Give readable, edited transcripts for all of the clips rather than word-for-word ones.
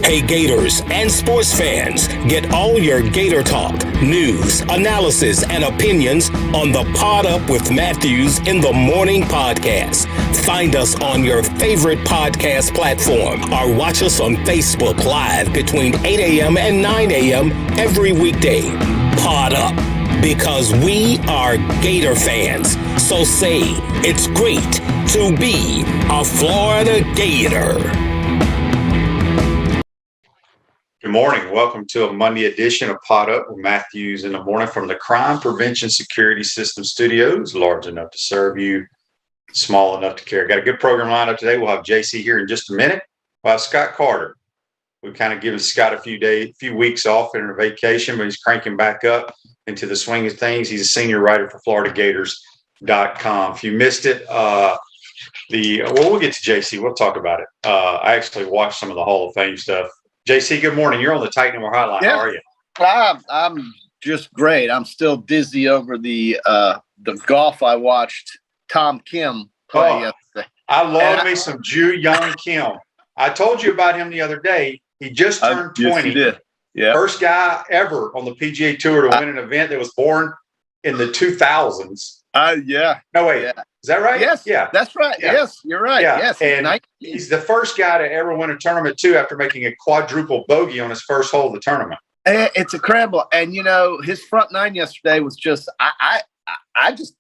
Hey Gators and sports fans, get all your Gator talk, news, analysis, and opinions on the Pod Up with Matthews in the Morning podcast. Find us on your favorite podcast platform or watch us on Facebook Live between 8 a.m. and 9 a.m. every weekday. Pod Up, because we are Gator fans. So say it's great to be a Florida Gator. Good morning. Welcome to a Monday edition of Pod Up with Matthews in the Morning from the Crime Prevention Security System Studios, large enough to serve you, small enough to care. Got a good program lined up today. We'll have JC here in just a minute. We'll have Scott Carter. We've kind of given Scott a few weeks off in a vacation, but he's cranking back up into the swing of things. He's a senior writer for FloridaGators.com. If you missed it, we'll get to JC. We'll talk about it. I actually watched some of the Hall of Fame stuff. JC, good morning. You're on the Titan More Hotline. Yeah. How are you? I'm just great. I'm still dizzy over the golf I watched Tom Kim play yesterday. I love me some Ju Young Kim. I told you about him the other day. He just turned 20. Yes, you did. Yeah. First guy ever on the PGA Tour to win an event that was born in the 2000s. Yeah. No, wait. Yeah. Is that right? Yes. Yeah. That's right. Yeah. Yes, you're right. Yeah. Yes. And he's the first guy to ever win a tournament, too, after making a quadruple bogey on his first hole of the tournament. It's incredible. And, you know, his front nine yesterday was just I've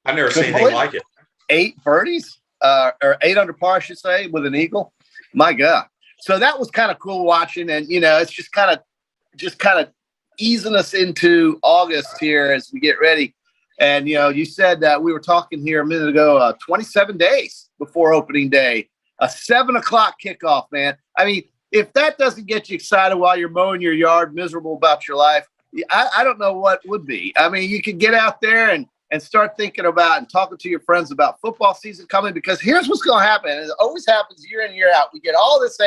never seen anything like it. 8 birdies, or 8 under par, I should say, with an eagle. My God. So that was kind of cool watching. And, you know, it's just kind of easing us into August here as we get ready. And, you know, you said that we were talking here a minute ago, 27 days before opening day, a 7:00 kickoff, man. I mean, if that doesn't get you excited while you're mowing your yard, miserable about your life, I don't know what would be. I mean, you could get out there and start thinking about and talking to your friends about football season coming, because here's what's going to happen. And it always happens year in, year out. We get all this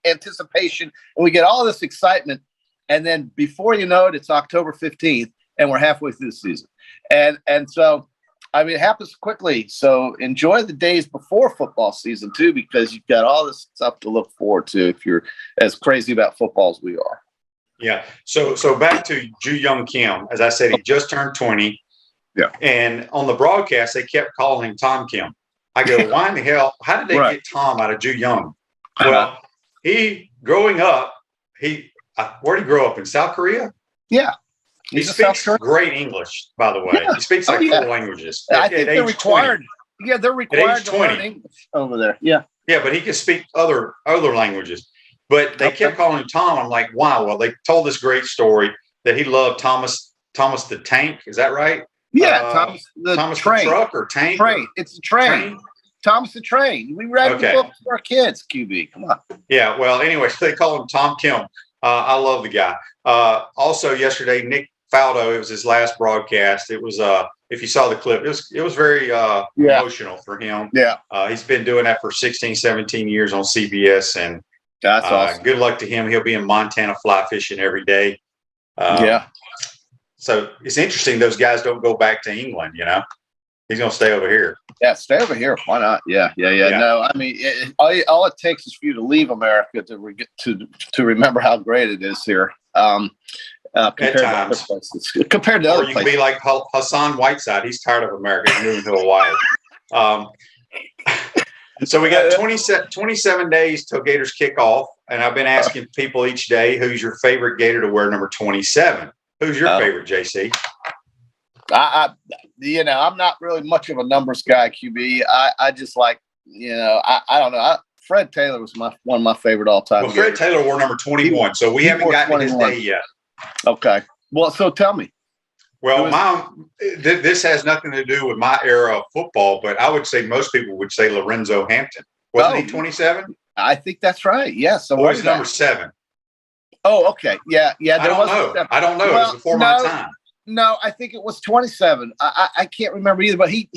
anticipation and we get all this excitement. And then before you know it, it's October 15th and we're halfway through the season. And so, I mean, it happens quickly. So enjoy the days before football season too, because you've got all this stuff to look forward to if you're as crazy about football as we are. Yeah. So back to Ju Young Kim. As I said, he just turned 20. Yeah. And on the broadcast, they kept calling him Tom Kim. I go, why in the hell? How did they get Tom out of Ju Young? Well, growing up, where did he grow up? In South Korea? Yeah. He speaks great English, by the way. Yeah. He speaks like 4 languages. I think they're required. 20. Yeah, they're required to learn English over there. Yeah. Yeah, but he can speak other languages. But they kept calling him Tom. I'm like, wow. Well, they told this great story that he loved Thomas the Tank. Is that right? Yeah, Thomas train. The truck or tank? Train. It's a train. Thomas the Train. We read the book for our kids, QB. Come on. Yeah, well, anyway, they call him Tom Kim. I love the guy. Also, yesterday, Nick Faldo, it was his last broadcast. It was, if you saw the clip, it was very emotional for him. Yeah. He's been doing that for 16, 17 years on CBS, and that's awesome. Good luck to him. He'll be in Montana fly fishing every day. So it's interesting those guys don't go back to England, you know. He's going to stay over here. Yeah, stay over here. Why not? Yeah. No, I mean, all it takes is for you to leave America to remember how great it is here. Compared to other places. Compared to other places. Or you can be like Hassan Whiteside. He's tired of America and moving to Hawaii. So we got 27 days till Gators kick off, and I've been asking people each day, who's your favorite Gator to wear number 27? Who's your favorite, JC? I'm not really much of a numbers guy, QB. I just like, I don't know. Fred Taylor was one of my favorite all-time. Well, Fred Taylor wore number 21, so we haven't gotten to his day yet. Okay. Well, so tell me. Well, this has nothing to do with my era of football, but I would say most people would say Lorenzo Hampton. Wasn't he 27? I think that's right. Yes. Well, he's number 7. Oh, okay. Yeah. I don't know. I don't know. Well, it was before my time. No, I think it was 27. I can't remember either, but he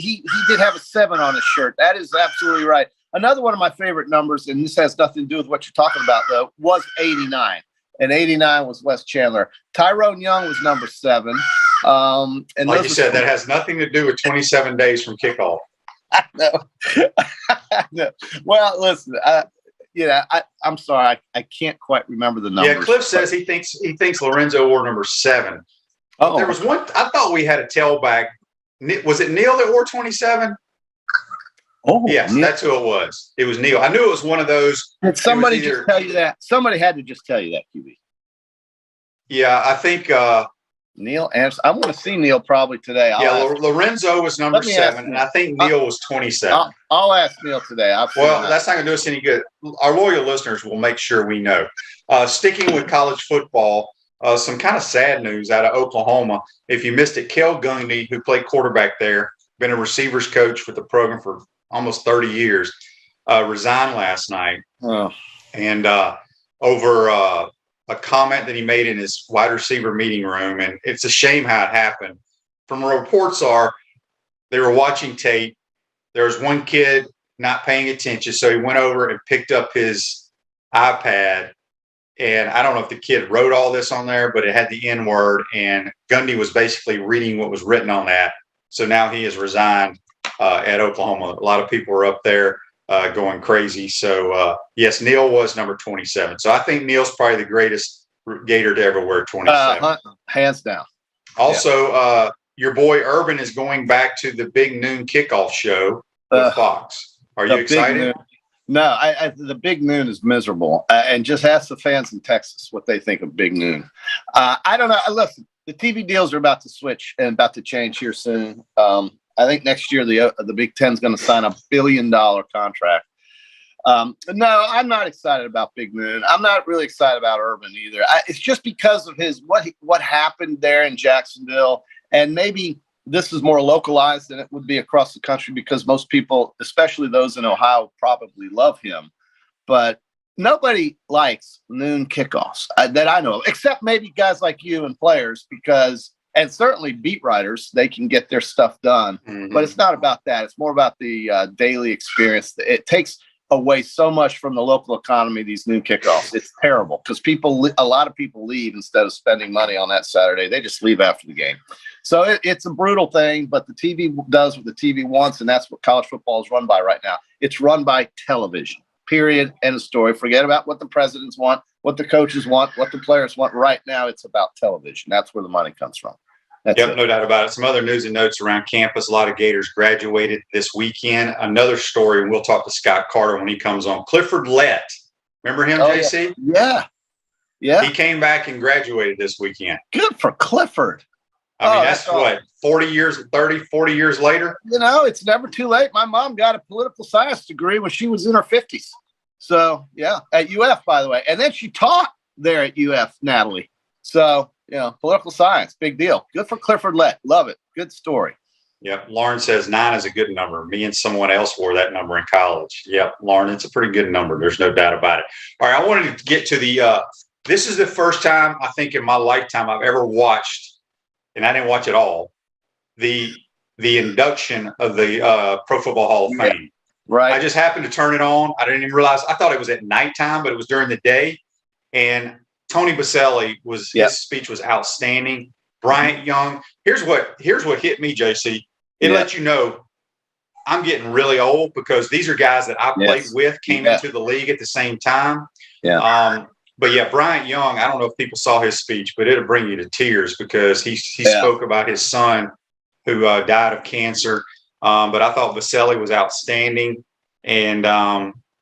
did have a 7 on his shirt. That is absolutely right. Another one of my favorite numbers, and this has nothing to do with what you're talking about, though, was 89. And 89 was Wes Chandler. Tyrone Young was number 7. And like you said, that has nothing to do with 27 days from kickoff. I know. Well, listen, I'm sorry, I can't quite remember the numbers. Yeah, Cliff says he thinks Lorenzo wore number 7. Oh, there was one. I thought we had a tailback. Was it Neil that wore 27? Oh, yes, Neil. That's who it was. It was Neil. I knew it was one of those. Did somebody just tell you that? Somebody had to just tell you that, QB. Yeah, I think Neil Anderson. I want to see Neil probably today. Lorenzo was number 7, and I think Neil was 27. I'll ask Neil today. That's not going to do us any good. Our loyal listeners will make sure we know. Sticking with college football, some kind of sad news out of Oklahoma. If you missed it, Kel Gundy, who played quarterback there, been a receivers coach with the program for almost 30 years, resigned last night. Oh. And over a comment that he made in his wide receiver meeting room, and it's a shame how it happened. From reports they were watching tape. There was one kid not paying attention, so he went over and picked up his iPad, and I don't know if the kid wrote all this on there, but it had the N word, and Gundy was basically reading what was written on that. So now he has resigned at Oklahoma. A lot of people are up there going crazy. So, yes, Neil was number 27. So I think Neil's probably the greatest Gator to ever wear 27. Hands down. Also, your boy Urban is going back to the Big Noon kickoff show with Fox. Are you excited? No, the Big Noon is miserable. And just ask the fans in Texas what they think of Big Noon. I don't know. Listen, the TV deals are about to switch and about to change here soon. I think next year the Big Ten is going to sign a $1 billion contract. No, I'm not excited about Big Noon. I'm not really excited about Urban either. It's just because of what happened there in Jacksonville, and maybe this is more localized than it would be across the country because most people, especially those in Ohio, probably love him. But nobody likes noon kickoffs that I know of, except maybe guys like you and players, and certainly beat writers, they can get their stuff done. Mm-hmm. But it's not about that. It's more about the daily experience. It takes away so much from the local economy, these noon kickoffs. It's terrible because a lot of people leave instead of spending money on that Saturday. They just leave after the game. So it's a brutal thing, but the TV does what the TV wants, and that's what college football is run by right now. It's run by television, period, end of story. Forget about what the presidents want, what the coaches want, what the players want. Right now, it's about television. That's where the money comes from. Yep, no doubt about it. Some other news and notes around campus. A lot of Gators graduated this weekend. Another story, and we'll talk to Scott Carter when he comes on. Clifford Lett. Remember him, JC? Yeah. He came back and graduated this weekend. Good for Clifford. I mean, that's what, 40 years later? It's never too late. My mom got a political science degree when she was in her 50s. So, yeah, at UF, by the way. And then she taught there at UF, Natalie. So, political science, big deal. Good for Clifford Lett. Love it. Good story. Yep. Lauren says 9 is a good number. Me and someone else wore that number in college. Yep. Lauren, it's a pretty good number. There's no doubt about it. All right. I wanted to get to this is the first time I think in my lifetime I've ever watched, and I didn't watch it all, the induction of the Pro Football Hall of Fame. Right. I just happened to turn it on. I didn't even realize. I thought it was at nighttime, but it was during the day. And Tony Baselli his speech was outstanding. Bryant Young. Here's what hit me, JC. It lets you know I'm getting really old because these are guys that I played with, came into the league at the same time. Yeah. But Bryant Young, I don't know if people saw his speech, but it'll bring you to tears because he spoke about his son who died of cancer. But I thought Baselli was outstanding, and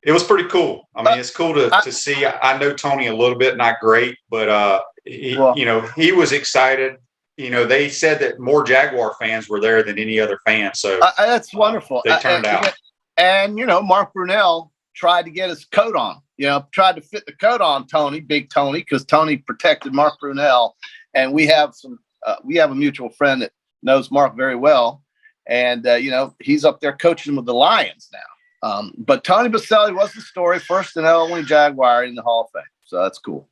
it was pretty cool. I mean, it's cool to see. I know Tony a little bit, not great, but he was excited. They said that more Jaguar fans were there than any other fan. So that's wonderful. They turned out. And Mark Brunell tried to get his coat on. Tried to fit the coat on Big Tony, because Tony protected Mark Brunell, and we have a mutual friend that knows Mark very well, and he's up there coaching with the Lions now. But Tony Baselli was the story, first and only Jaguar in the Hall of Fame, so that's cool.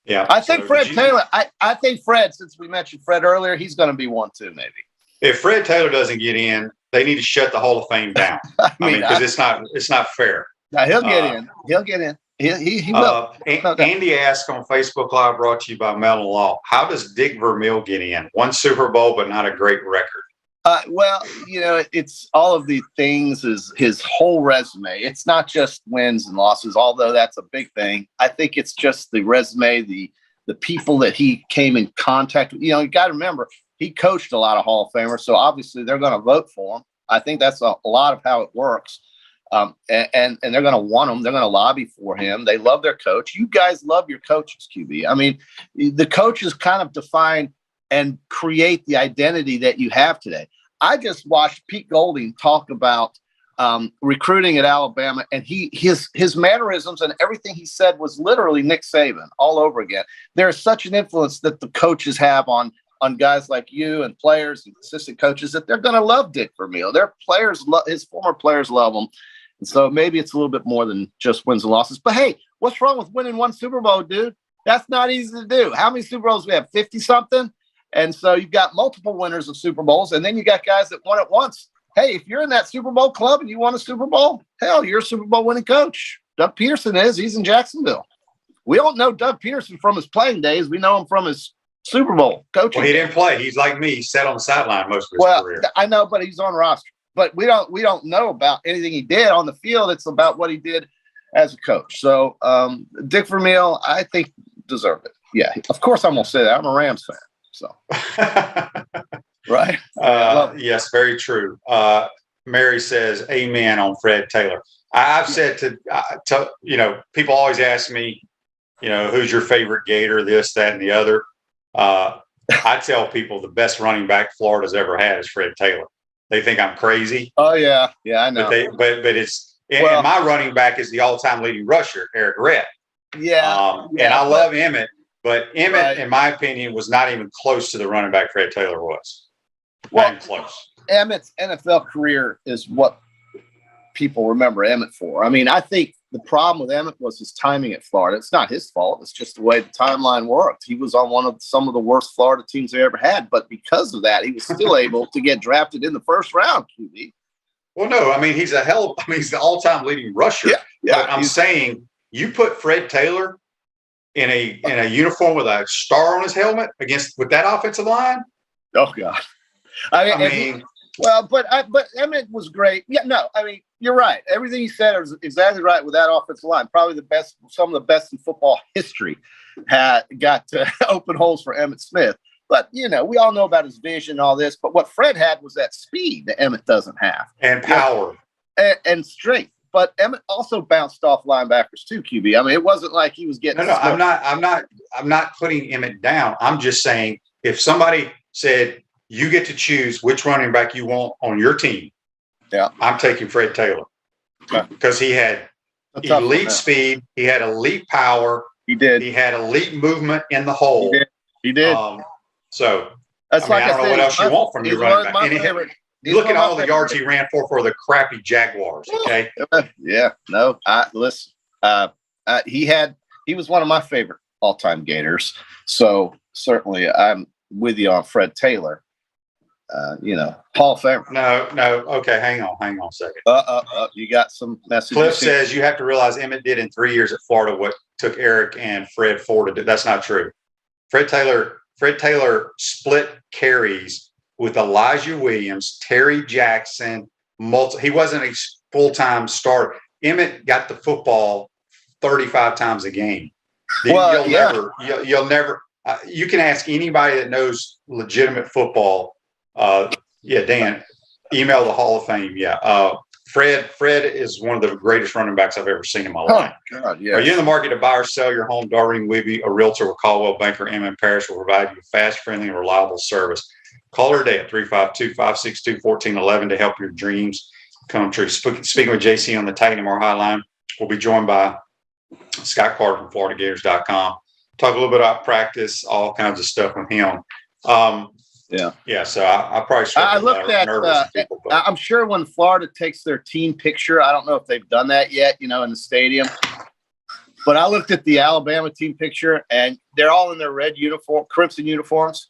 Yeah, I think Fred Taylor. I think Fred, since we mentioned Fred earlier, he's going to be one too, maybe. If Fred Taylor doesn't get in, they need to shut the Hall of Fame down. I mean, because it's not fair. Now he'll get in. He'll get in. He will. Andy asked on Facebook Live, brought to you by Mellon Law, how does Dick Vermeil get in? One Super Bowl, but not a great record. Well, it's all of the things is his whole resume. It's not just wins and losses, although that's a big thing. I think it's just the resume, the people that he came in contact with. You got to remember, he coached a lot of Hall of Famers, so obviously they're going to vote for him. I think that's a lot of how it works. And they're going to want him. They're going to lobby for him. They love their coach. You guys love your coaches, QB. I mean, the coaches kind of define and create the identity that you have today. I just watched Pete Golding talk about recruiting at Alabama, and his mannerisms and everything he said was literally Nick Saban all over again. There's such an influence that the coaches have on guys like you and players and assistant coaches that they're going to love Dick Vermeil. Their players, his former players love him. And so maybe it's a little bit more than just wins and losses. But hey, what's wrong with winning one Super Bowl, dude? That's not easy to do. How many Super Bowls do we have? 50-something? And so you've got multiple winners of Super Bowls, and then you got guys that won it once. Hey, if you're in that Super Bowl club and you won a Super Bowl, hell, you're a Super Bowl winning coach. Doug Peterson is. He's in Jacksonville. We don't know Doug Peterson from his playing days. We know him from his Super Bowl coaching. Well, he didn't play. He's like me. He sat on the sideline most of his career. I know, but he's on roster. But we don't know about anything he did on the field. It's about what he did as a coach. So Dick Vermeil, I think, deserved it. Yeah, of course I'm going to say that. I'm a Rams fan. So, right? Yes, very true. Mary says, amen on Fred Taylor. I've said to people always ask me, who's your favorite Gator, this, that, and the other. I tell people the best running back Florida's ever had is Fred Taylor. They think I'm crazy. Oh, yeah. Yeah, I know. But it's – and my running back is the all-time leading rusher, Eric Redd. Yeah. And I love Emmett. But Emmett, in my opinion, was not even close to the running back Fred Taylor was. Not even close. Emmett's NFL career is what people remember Emmett for. I mean, I think the problem with Emmett was his timing at Florida. It's not his fault. It's just the way the timeline worked. He was on some of the worst Florida teams they ever had. But because of that, he was still able to get drafted in the first round, QB. Well, no. I mean, he's he's the all-time leading rusher. Yeah. But I'm saying you put Fred Taylor in a uniform with a star on his helmet with that offensive line. Oh God! But Emmett was great. Yeah, no, I mean you're right. Everything he said was exactly right with that offensive line. Probably the best, some of the best in football history got to open holes for Emmitt Smith. But we all know about his vision and all this. But what Fred had was that speed that Emmett doesn't have, and power and strength. But Emmett also bounced off linebackers too, QB. I mean, it wasn't like he was getting. No, I'm not putting Emmett down. I'm just saying if somebody said you get to choose which running back you want on your team, I'm taking Fred Taylor because he had elite speed, he had elite power, he had elite movement in the hole. He did. So that's I don't know what else you want from your running back. Look at all the yards he ran for the crappy Jaguars. Okay. Yeah. No. Listen. He was one of my favorite all-time Gators. So certainly, I'm with you on Fred Taylor. Hall of Famer. No. Okay. Hang on a second. You got some messages. Cliff says you have to realize Emmett did in 3 years at Florida what took Eric and Fred 4 to do. That's not true. Fred Taylor split carries with Elijah Williams, Terry Jackson, he wasn't a full-time starter. Emmett got the football 35 times a game. You'll never. You can ask anybody that knows legitimate football. Dan, email the Hall of Fame. Fred is one of the greatest running backs I've ever seen in my life. God, yes. Are you in the market to buy or sell your home? Darlene Wiebe, a realtor with Caldwell Banker Emmett Parish, will provide you fast, friendly, and reliable service. Call her today at 352-562-1411 to help your dreams come true. Speaking with JC on the Titan MR Hotline, we'll be joined by Scott Carter from FloridaGators.com. Talk a little bit about practice, all kinds of stuff with him. So I probably I looked at people, I'm sure when Florida takes their team picture, I don't know if they've done that yet, in the stadium. But I looked at the Alabama team picture, and they're all in their red uniform, crimson uniforms.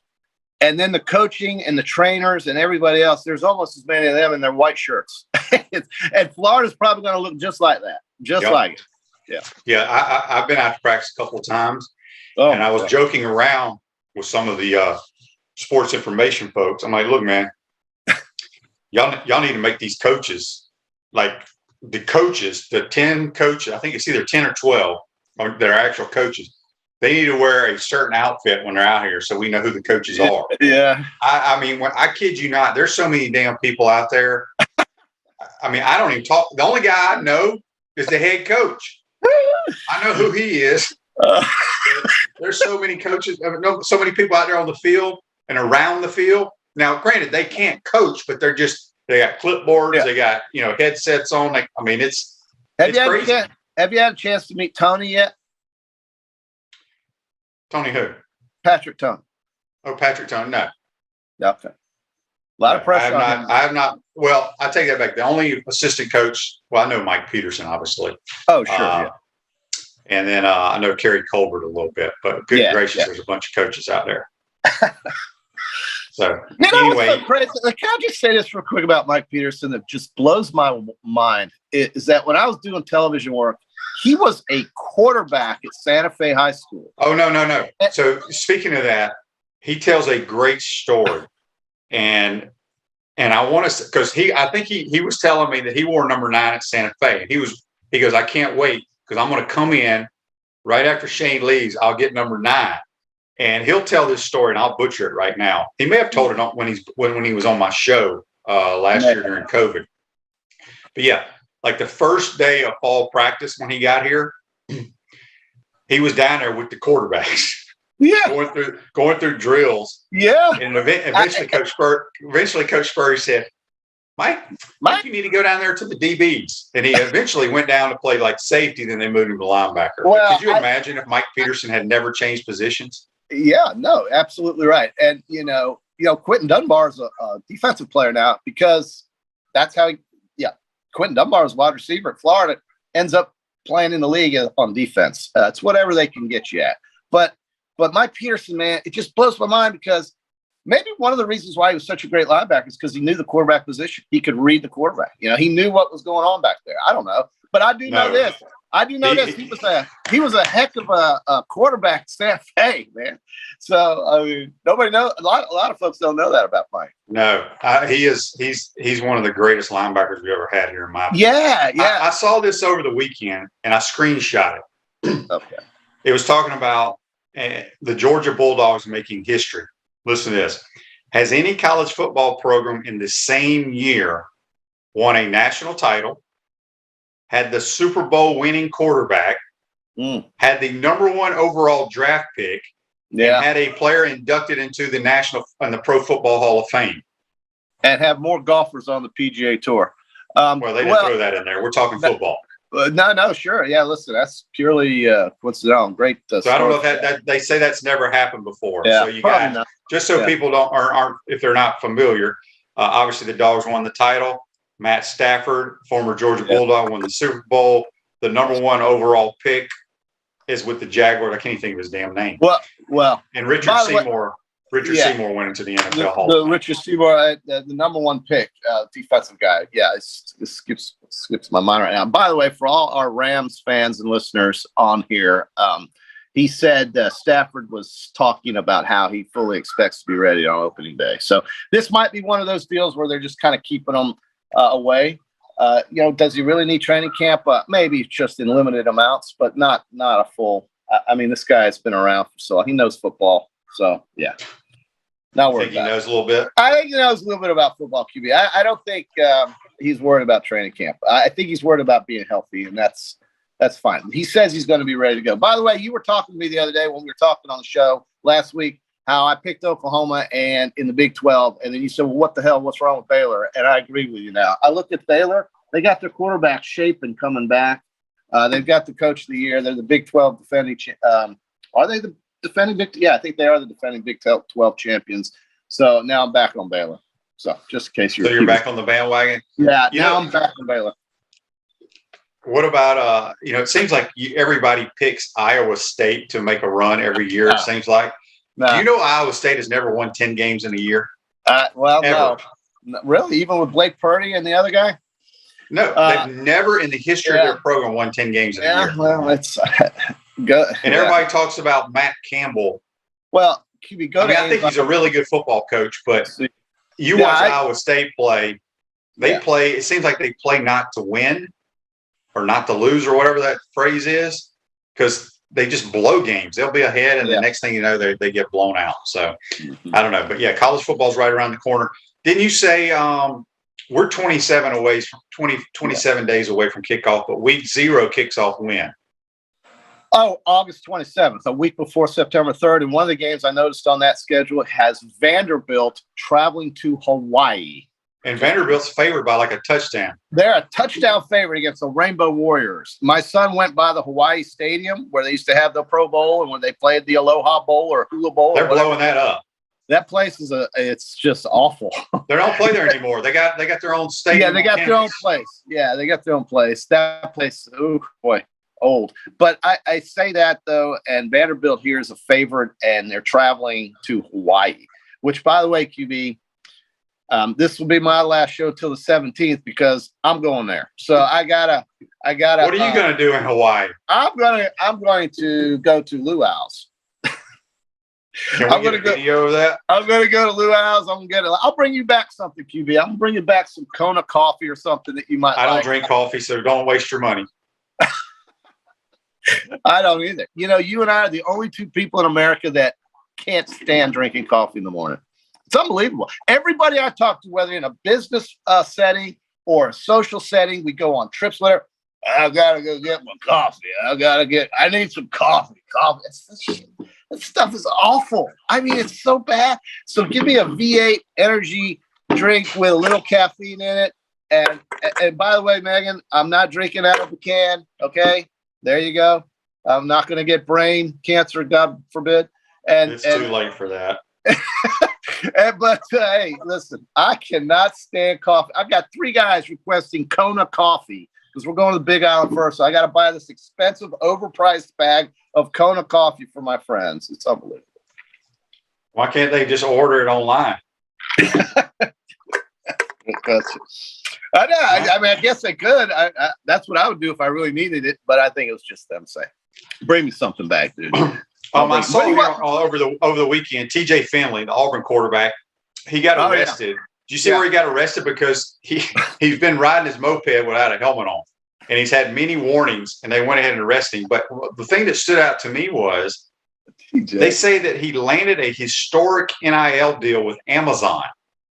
And then the coaching and the trainers and everybody else, there's almost as many of them in their white shirts. And Florida's probably going to look just like that, like it. Yeah. Yeah, I've been out to practice a couple of times, and I was joking around with some of the sports information folks. I'm like, look, man, y'all need to make these coaches, like the coaches, the 10 coaches, I think it's either 10 or 12, or they're actual coaches. They need to wear a certain outfit when they're out here so we know who the coaches are. Yeah. I mean, when I kid you not, there's so many damn people out there. I mean, I don't even talk. The only guy I know is the head coach. I know who he is. There's so many coaches, so many people out there on the field and around the field. Now, granted, they can't coach, but they got clipboards, they got headsets on. It's crazy. Have you had a chance to meet Tony yet? Tony who? Patrick Tony. Oh, Patrick Tony. No. Okay. A lot of pressure on him. I have not. Well, I take that back. The only assistant coach, well, I know Mike Peterson, obviously. Oh, sure. Yeah. And then I know Kerry Colbert a little bit, but good gracious, there's a bunch of coaches out there. So anyway, what's so crazy? Can I just say this real quick about Mike Peterson that just blows my mind is that when I was doing television work, he was a quarterback at Santa Fe High School. Oh, no. So speaking of that, he tells a great story. And I want to, because I think he was telling me that he wore number 9 at Santa Fe. He goes, I can't wait because I'm going to come in right after Shane leaves. I'll get number 9. And he'll tell this story, and I'll butcher it right now. He may have told it when he was on my show last year during COVID. But yeah, like the first day of fall practice when he got here, he was down there with the quarterbacks. Yeah, going through drills. Yeah, and eventually Coach Spurrier said, Mike, you need to go down there to the DBs. And he eventually went down to play like safety. Then they moved him to linebacker. Well, could you imagine if Mike Peterson had never changed positions? Yeah, no, absolutely right. And Quentin Dunbar is a defensive player now because that's how Quentin Dunbar is wide receiver at Florida, ends up playing in the league on defense. It's whatever they can get you at. But Mike Peterson, man, it just blows my mind because maybe one of the reasons why he was such a great linebacker is because he knew the quarterback position. He could read the quarterback. He knew what was going on back there. I don't know, but I do know this. He was a heck of a quarterback at Santa Fe, man. So I mean, nobody knows. A lot of folks don't know that about Mike. No, he's one of the greatest linebackers we ever had here in my opinion. Yeah. I saw this over the weekend and I screenshot it. Okay. It was talking about the Georgia Bulldogs making history. Listen to this. Has any college football program in the same year won a national title, had the Super Bowl winning quarterback, had the number 1 overall draft pick, and had a player inducted into the Pro Football Hall of Fame? And have more golfers on the PGA Tour. Well, they didn't throw that in there. We're talking football. No, sure. Yeah, listen, that's purely coincidental. Great. So I don't know if that they say that's never happened before. Yeah, so you got not. Just so people aren't if they're not familiar. Obviously, the Dogs won the title. Matt Stafford, former Georgia Bulldog, won the Super Bowl. The number 1 overall pick is with the Jaguars. I can't even think of his damn name. Well. And Richard Seymour went into the NFL Hall. The Richard Seymour, the number 1 pick, defensive guy. Yeah, it skips my mind right now. By the way, for all our Rams fans and listeners on here, he said Stafford was talking about how he fully expects to be ready on opening day. So this might be one of those deals where they're just kind of keeping him away. Does he really need training camp? Maybe just in limited amounts, but not a full. I mean, this guy has been around so long. He knows football. So yeah. Not worried. Think he knows a little bit? I think he knows a little bit about football QB. I don't think he's worried about training camp. I think he's worried about being healthy, and that's fine. He says he's going to be ready to go. By the way, you were talking to me the other day when we were talking on the show last week how I picked Oklahoma and in the Big 12, and then you said, well, what the hell? What's wrong with Baylor? And I agree with you now. I looked at Baylor. They got their quarterback shaping coming back. They've got the coach of the year. They're the Big 12 defending are they the defending Big? Yeah, I think they are the defending Big 12 champions. So now I'm back on Baylor. So just in case you're back on the bandwagon. Yeah, I'm back on Baylor. What about it seems like everybody picks Iowa State to make a run every year. It seems like. Do you know Iowa State has never won 10 games in a year? No, really, even with Blake Purdy and the other guy. No, they've never in the history of their program won 10 games in a year. Yeah, well, it's good. And everybody talks about Matt Campbell. Well, I think he's a really good football coach, but you watch Iowa State play, They play. It seems like they play not to win or not to lose or whatever that phrase is, because they just blow games. They'll be ahead, and the next thing you know, they get blown out. So I don't know, but yeah, college football's right around the corner. Didn't you say we're 27 days away from kickoff, but week 0 kicks off when? Oh, August 27th, a week before September 3rd. And one of the games I noticed on that schedule has Vanderbilt traveling to Hawaii. And Vanderbilt's favored by like a touchdown. They're a touchdown favorite against the Rainbow Warriors. My son went by the Hawaii Stadium where they used to have the Pro Bowl and when they played the Aloha Bowl or Hula Bowl. They're blowing that up. That place it's just awful. They don't play there anymore. They got their own stadium. Yeah, they got their own place. Yeah, they got their own place. That place, oh boy, old. But I say that though, and Vanderbilt here is a favorite, and they're traveling to Hawaii. Which, by the way, QB, this will be my last show till the 17th because I'm going there. So I gotta. What are you gonna do in Hawaii? I'm going to go to Luau's. I'm going to get a video of that. I'm going to go to Luau's. I'll bring you back something, QB. I'm going to bring you back some Kona coffee or something that you might like. I don't drink coffee, so don't waste your money. I don't either. You know, you and I are the only two people in America that can't stand drinking coffee in the morning. It's unbelievable. Everybody I talk to, whether in a business setting or a social setting, we go on trips, whatever. I got to go get my coffee. I need some coffee. That stuff is awful. I mean, it's so bad. So give me a V8 energy drink with a little caffeine in it. And by the way, Megan, I'm not drinking out of a can. Okay, there you go. I'm not going to get brain cancer, God forbid. And it's too late for that. But hey, listen, I cannot stand coffee. I've got 3 guys requesting Kona coffee because we're going to the Big Island first. So I got to buy this expensive, overpriced bag of Kona coffee for my friends. It's unbelievable. Why can't they just order it online? I know. I mean, I guess they could. That's what I would do if I really needed it. But I think it was just them saying, "Bring me something back, dude." I saw here over the weekend, TJ Finley, the Auburn quarterback, he got arrested. Did you see where he got arrested? Because he's been riding his moped without a helmet on, and he's had many warnings, and they went ahead and arrested him. But the thing that stood out to me was they say that he landed a historic NIL deal with Amazon.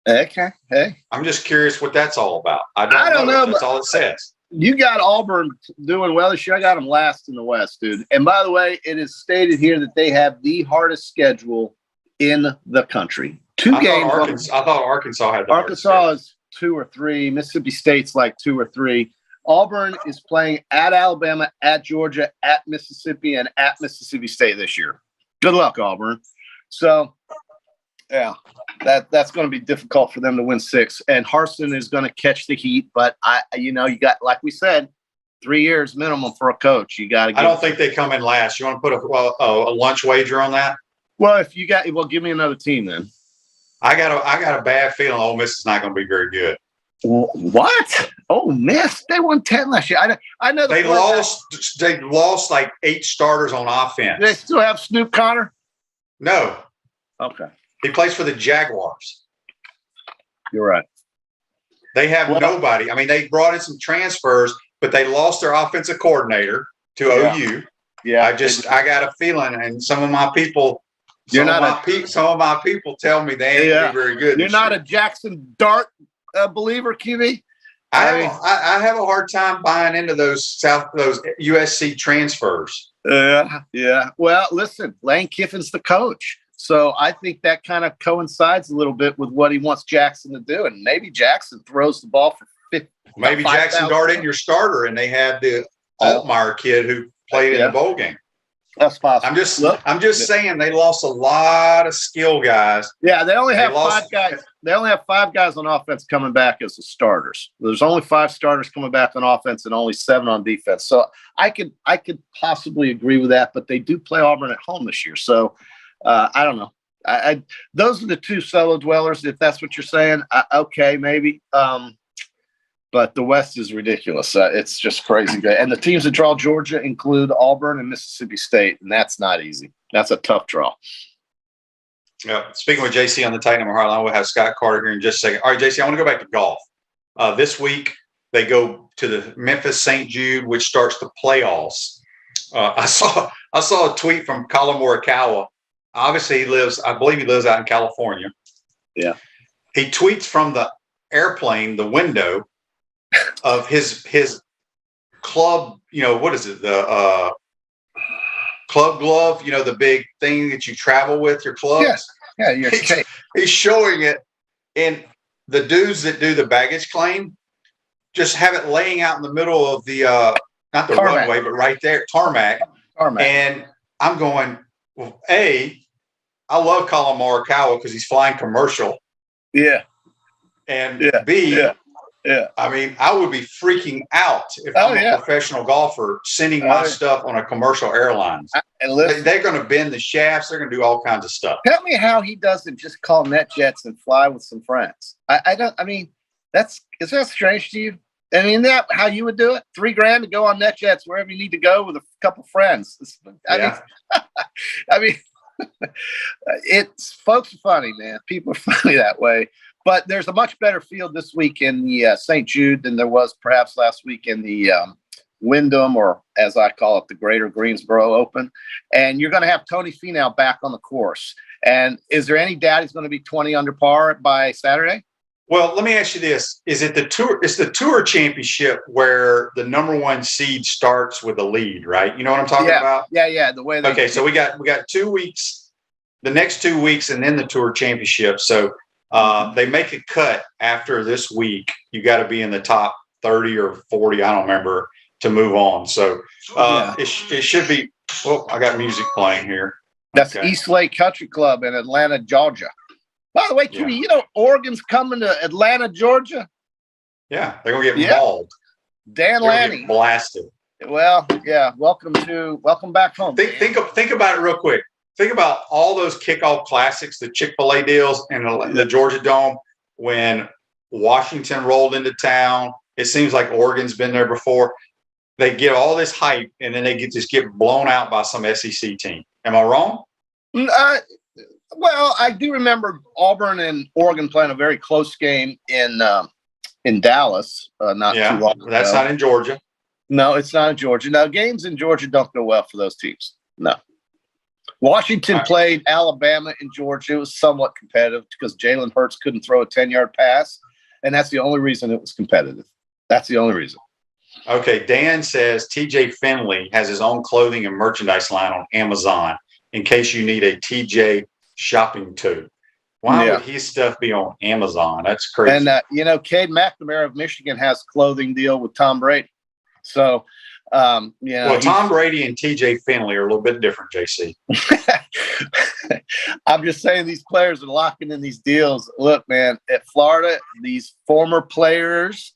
Okay. Hey, I'm just curious what that's all about. I don't know. That's all it says. You got Auburn doing well this year. I got them last in the West, dude. And by the way, it is stated here that they have the hardest schedule in the country. 2 games. I thought Arkansas had the Arkansas is 2 or 3. Mississippi State's like 2 or 3. Auburn is playing at Alabama, at Georgia, at Mississippi, and at Mississippi State this year. Good luck, Auburn. So, yeah, that's going to be difficult for them to win 6. And Harsin is going to catch the heat. But, you got, like we said, 3 years minimum for a coach. You got to. I don't think they come in last. You want to put a lunch wager on that? Well, if you got, give me another team then. I got a bad feeling Ole Miss is not going to be very good. What? Ole Miss? They won 10 last year. I know they lost. They lost like 8 starters on offense. Do they still have Snoop Connor? No. Okay. He plays for the Jaguars. You're right. They have nobody. I mean, they brought in some transfers, but they lost their offensive coordinator to OU. Yeah. I got a feeling, and some of my people. Some of my people tell me they ain't gonna be very good. You're not a Jackson Dart believer, QB. I have a hard time buying into those USC transfers. Yeah. Well, listen, Lane Kiffin's the coach, so I think that kind of coincides a little bit with what he wants Jackson to do, and maybe Jackson throws the ball for 50. Maybe Jackson Dart in your starter, and they have the Altmaier kid who played in the bowl game. That's possible. I'm just saying they lost a lot of skill guys. Yeah, they only have 5 guys. They only have 5 guys on offense coming back as the starters. There's only 5 starters coming back on offense and only 7 on defense. So I could possibly agree with that, but they do play Auburn at home this year. So I don't know. Those are the 2 solo dwellers, if that's what you're saying. Okay, maybe. But the West is ridiculous. It's just crazy good. And the teams that draw Georgia include Auburn and Mississippi State, and that's not easy. That's a tough draw. Yeah. Speaking with JC on the Titan Number Hotline, we'll have Scott Carter here in just a second. All right, JC, I want to go back to golf. This week, they go to the Memphis St. Jude, which starts the playoffs. I saw a tweet from Colin Morikawa. Obviously, I believe he lives out in California. Yeah. He tweets from the airplane, the window of his club, what is it? The club glove, the big thing that you travel with, your clubs. Yeah, he's showing it, and the dudes that do the baggage claim just have it laying out in the middle of the not the tarmac. runway, but right there, tarmac. And I'm going, well, I love Colin Morikawa because he's flying commercial. Yeah. And B, I mean, I would be freaking out if I'm a professional golfer sending my stuff on a commercial airline. They're going to bend the shafts. They're going to do all kinds of stuff. Tell me how he doesn't just call NetJets and fly with some friends. Is that strange to you? I mean, that how you would do it? $3,000 to go on NetJets wherever you need to go with a couple friends. It's folks are funny, man. People are funny that way. But there's a much better field this week in the St. Jude than there was perhaps last week in the Wyndham, or as I call it, the Greater Greensboro Open. And you're going to have Tony Finau back on the course. And is there any doubt he's going to be 20 under par by Saturday? Well, let me ask you this. Is it the tour? It's the Tour Championship where the number one seed starts with a lead, right? You know what I'm talking about? Yeah. The way they so we got 2 weeks, the next 2 weeks, and then the Tour Championship. So they make a cut after this week. You got to be in the top 30 or 40, I don't remember, to move on. So it should be. Oh, I got music playing here. That's East Lake Country Club in Atlanta, Georgia. By the way, QB, Oregon's coming to Atlanta, Georgia. Yeah, they're gonna get mauled. Dan Lanning blasted. Well, yeah. Welcome back home. Think about it real quick. Think about all those kickoff classics, the Chick-fil-A deals, and the Georgia Dome when Washington rolled into town. It seems like Oregon's been there before. They get all this hype, and then they just get blown out by some SEC team. Am I wrong? Well, I do remember Auburn and Oregon playing a very close game in Dallas too long ago. That's not in Georgia. No, it's not in Georgia. Now, games in Georgia don't go well for those teams. No. Washington played Alabama in Georgia. It was somewhat competitive because Jalen Hurts couldn't throw a 10-yard pass, and that's the only reason it was competitive. That's the only reason. Okay, Dan says TJ Finley has his own clothing and merchandise line on Amazon in case you need a TJ shopping tote. Why would his stuff be on Amazon? That's crazy. And Cade McNamara of Michigan has a clothing deal with Tom Brady. So, well, Tom Brady and TJ Finley are a little bit different, JC. I'm just saying these players are locking in these deals. Look, man, at Florida, these former players,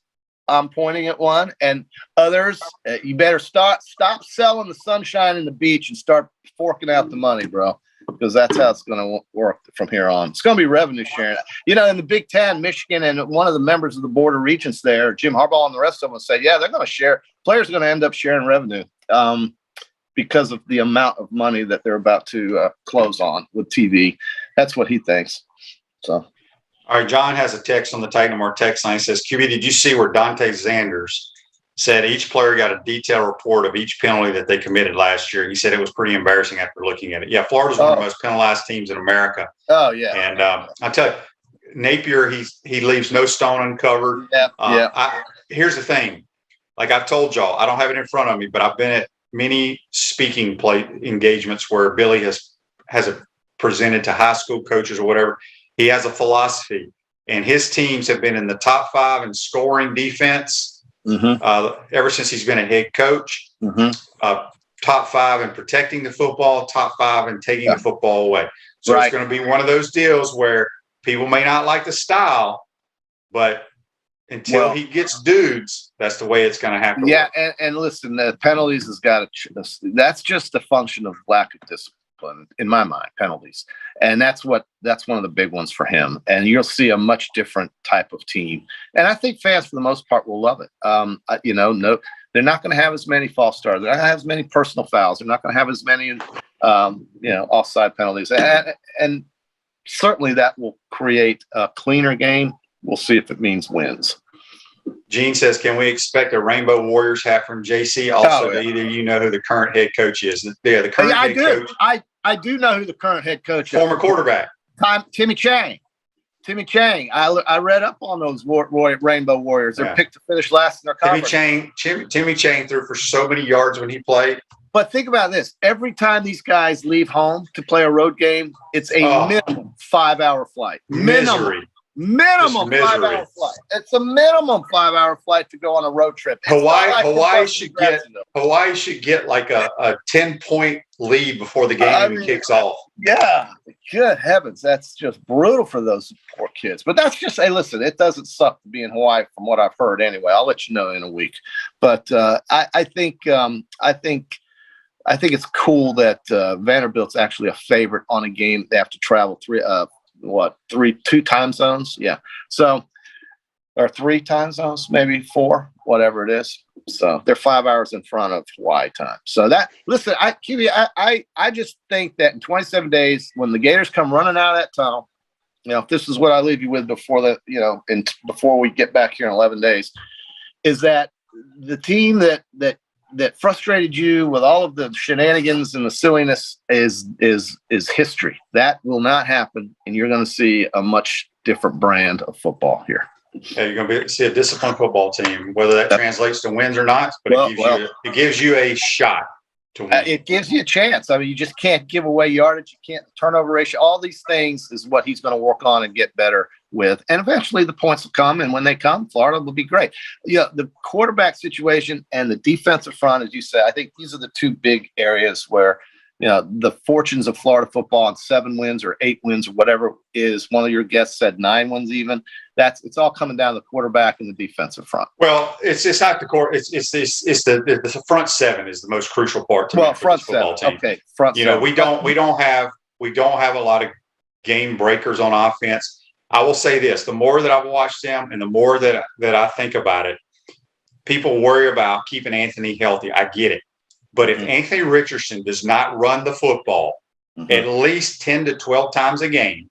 I'm pointing at one, and others, you better stop selling the sunshine and the beach and start forking out the money, bro. Because that's how it's going to work from here on. It's going to be revenue sharing. In the Big Ten, Michigan, and one of the members of the Board of Regents there, Jim Harbaugh and the rest of them say, they're going to share. Players are going to end up sharing revenue because of the amount of money that they're about to close on with TV. That's what he thinks. So, all right, John has a text on the Titan More text line. He says, QB, did you see where Dante Zanders said each player got a detailed report of each penalty that they committed last year? He said it was pretty embarrassing after looking at it. Yeah, Florida's one of the most penalized teams in America. Oh, yeah. And I tell you, Napier, he leaves no stone uncovered. Here's the thing. Like I've told y'all, I don't have it in front of me, but I've been at many speaking engagements where Billy has presented to high school coaches or whatever. He has a philosophy, and his teams have been in the top 5 in scoring defense ever since he's been a head coach. Top 5 in protecting the football, top 5 in taking the football away. So it's going to be one of those deals where people may not like the style, but until he gets dudes, that's the way it's going to have to work. And listen, the penalties has got to – that's just a function of lack of discipline, in my mind, penalties. And that's one of the big ones for him. And you'll see a much different type of team. And I think fans, for the most part, will love it. They're not going to have as many false starts. They're not going to have as many personal fouls. They're not going to have as many, offside penalties. And certainly that will create a cleaner game. We'll see if it means wins. Gene says, can we expect a Rainbow Warriors hat from JC? Also, do either you know who the current head coach is? Yeah, the current head coach. I do know who the current head coach is. Former quarterback. Timmy Chang. I read up on those Rainbow Warriors. They're picked to finish last in their conference. Timmy Chang threw for so many yards when he played. But think about this. Every time these guys leave home to play a road game, it's a minimum 5-hour flight. Minimum 5-hour flight. It's a minimum 5-hour flight to go on a road trip. Hawaii should get like a 10-point lead before the game kicks off. Yeah. Good heavens. That's just brutal for those poor kids. But that's just, hey, listen, it doesn't suck to be in Hawaii from what I've heard anyway. I'll let you know in a week. But I think it's cool that Vanderbilt's actually a favorite on a game. They have to travel two time zones. Yeah. So, or 3 time zones, maybe 4, whatever it is. So they're 5 hours in front of Hawaii time. So listen, I just think that in 27 days, when the Gators come running out of that tunnel, if this is what I leave you with before before we get back here in 11 days, is that the team that frustrated you with all of the shenanigans and the silliness is history. That will not happen, and you're going to see a much different brand of football here. Yeah, you're going to see a disciplined football team, whether that translates to wins or not. But it gives you a shot to win. It gives you a chance. I mean, you just can't give away yardage. You can't turnover ratio. All these things is what he's going to work on and get better with. And eventually the points will come. And when they come, Florida will be great. The quarterback situation and the defensive front, as you say, I think these are the 2 big areas where, the fortunes of Florida football on 7 wins or 8 wins or whatever is. One of your guests said 9 wins even. It's all coming down to the quarterback and the defensive front. Well, it's not the core. It's the front 7 is the most crucial part to me for this football team. Okay, front 7. We don't have a lot of game breakers on offense. I will say this: the more that I've watched them, and the more that I think about it, people worry about keeping Anthony healthy. I get it. But if Anthony Richardson does not run the football at least 10 to 12 times a game,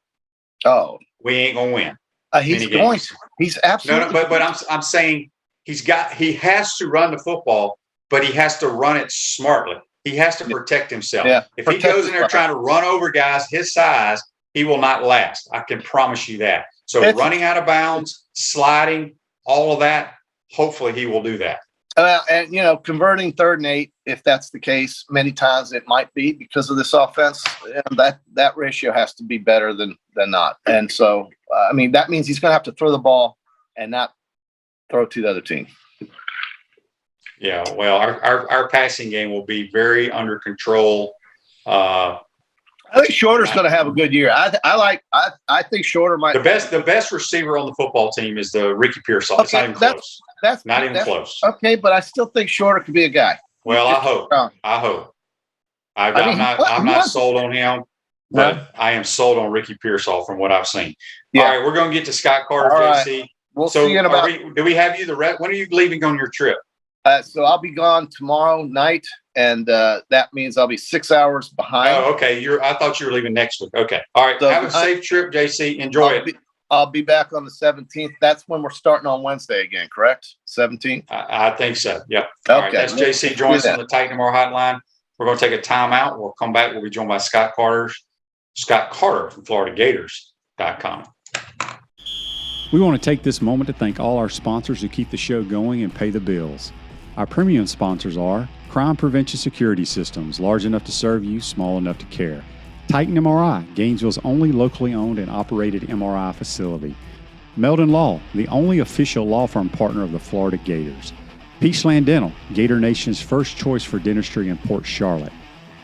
we ain't going to win. He's going to. He's absolutely. No, but I'm saying he has to run the football, but he has to run it smartly. He has to protect himself. Yeah, if he goes in there trying to run over guys his size, he will not last. I can promise you that. So running out of bounds, sliding, all of that, hopefully he will do that. And converting 3rd and 8, if that's the case, many times it might be because of this offense. And that ratio has to be better than not. And so, that means he's going to have to throw the ball and not throw to the other team. Yeah, well, our passing game will be very under control. I think Shorter's going to have a good year. I think Shorter might. The best receiver on the football team is the Ricky Pearsall. It's not even close. That's not even close. Okay, but I still think Shorter could be a guy. Well, I hope. I'm not sold on him, but I am sold on Ricky Pearsall from what I've seen. Yeah. All right, we're going to get to Scott Carter, JC. Right. We'll see you in about. Do we have you when are you leaving on your trip? So I'll be gone tomorrow night, and that means I'll be 6 hours behind. Oh, okay. I thought you were leaving next week. Okay. All right. So have a safe trip, JC. Enjoy it. I'll be back on the 17th. That's when we're starting on Wednesday again, correct? 17th? I think so. Yep. Okay. All right. That's JC joins on the Titan Tomorrow hotline. We're going to take a timeout. We'll come back. We'll be joined by Scott Carter from FloridaGators.com. We want to take this moment to thank all our sponsors who keep the show going and pay the bills. Our premium sponsors are Crime Prevention Security Systems, large enough to serve you, small enough to care. Titan MRI, Gainesville's only locally owned and operated MRI facility. Meldon Law, the only official law firm partner of the Florida Gators. Peachland Dental, Gator Nation's first choice for dentistry in Port Charlotte.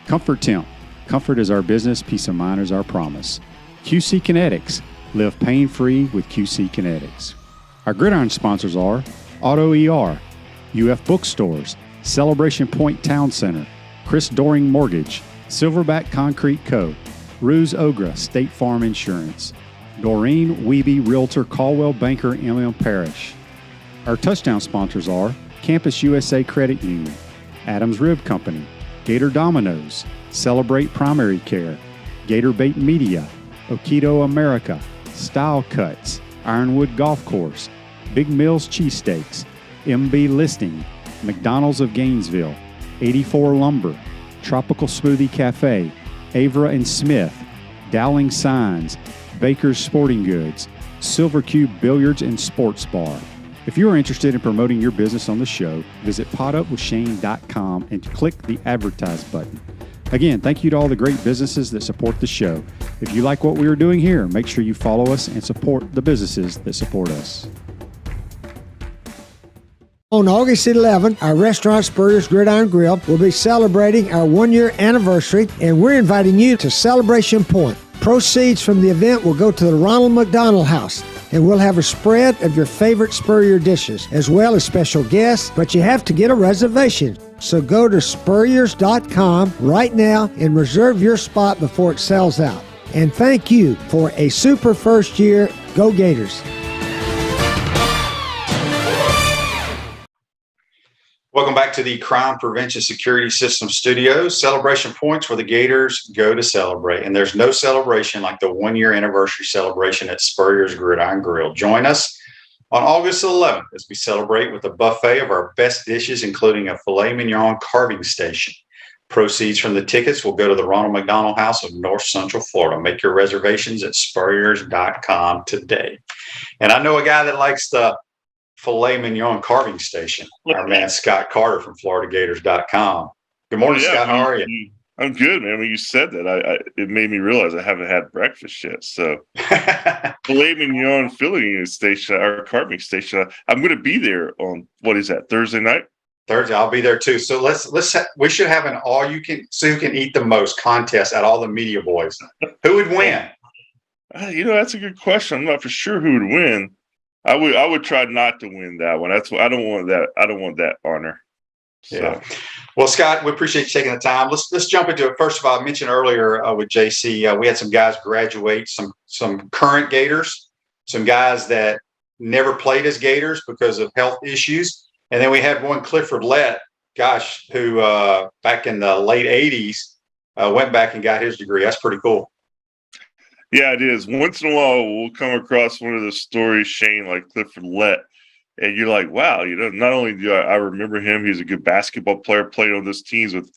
Comfort Temp, comfort is our business, peace of mind is our promise. QC Kinetics, live pain-free with QC Kinetics. Our Gridiron sponsors are Auto ER, UF Bookstores, Celebration Point Town Center, Chris Doring Mortgage, Silverback Concrete Co., Ruse Ogra State Farm Insurance, Doreen Wiebe Realtor Caldwell Banker MM Parish. Our touchdown sponsors are Campus USA Credit Union, Adams Rib Company, Gator Dominoes, Celebrate Primary Care, Gator Bait Media, Okido America, Style Cuts, Ironwood Golf Course, Big Mills Cheesesteaks, MB Listing, McDonald's of Gainesville, 84 Lumber, Tropical Smoothie Cafe, Avra and Smith, Dowling Signs, Baker's Sporting Goods, Silver Cube Billiards and Sports Bar. If you are interested in promoting your business on the show, visit potupwithshane.com and click the Advertise button. Again, thank you to all the great businesses that support the show. If you like what we are doing here, make sure you follow us and support the businesses that support us. On August 11th, our restaurant Spurrier's Gridiron Grill will be celebrating our one-year anniversary, and we're inviting you to Celebration Point. Proceeds from the event will go to the Ronald McDonald House, and we'll have a spread of your favorite Spurrier dishes, as well as special guests, but you have to get a reservation. So go to spurriers.com right now and reserve your spot before it sells out. And thank you for a super first year. Go Gators! Welcome back to the Crime Prevention Security System Studios. Celebration Points where the Gators go to celebrate. And there's no celebration like the one-year anniversary celebration at Spurrier's Gridiron Grill. Join us on August 11th as we celebrate with a buffet of our best dishes, including a filet mignon carving station. Proceeds from the tickets will go to the Ronald McDonald House of North Central Florida. Make your reservations at spurriers.com today. And I know a guy that likes the filet mignon carving station, our man Scott Carter from FloridaGators.com. Good morning, Scott. How are you? I'm good, man. When you said that, it made me realize I haven't had breakfast yet. So filet mignon filling station, our carving station. I'm going to be there on, what is that, Thursday night? Thursday, I'll be there too. So we should have an who can eat the most contest at all the media boys. Who would win? That's a good question. I'm not for sure who would win. I would try not to win that one. That's what I don't want that. I don't want that honor. So. Yeah. Well, Scott, we appreciate you taking the time. Let's jump into it. First of all, I mentioned earlier with JC, we had some guys graduate, some current Gators, some guys that never played as Gators because of health issues, and then we had one Clifford Lett, who back in the late '80s went back and got his degree. That's pretty cool. Yeah, it is. Once in a while, we'll come across one of the stories, Shane, like Clifford Lett, and you're like, wow, not only do I remember him, he's a good basketball player, played on those teams with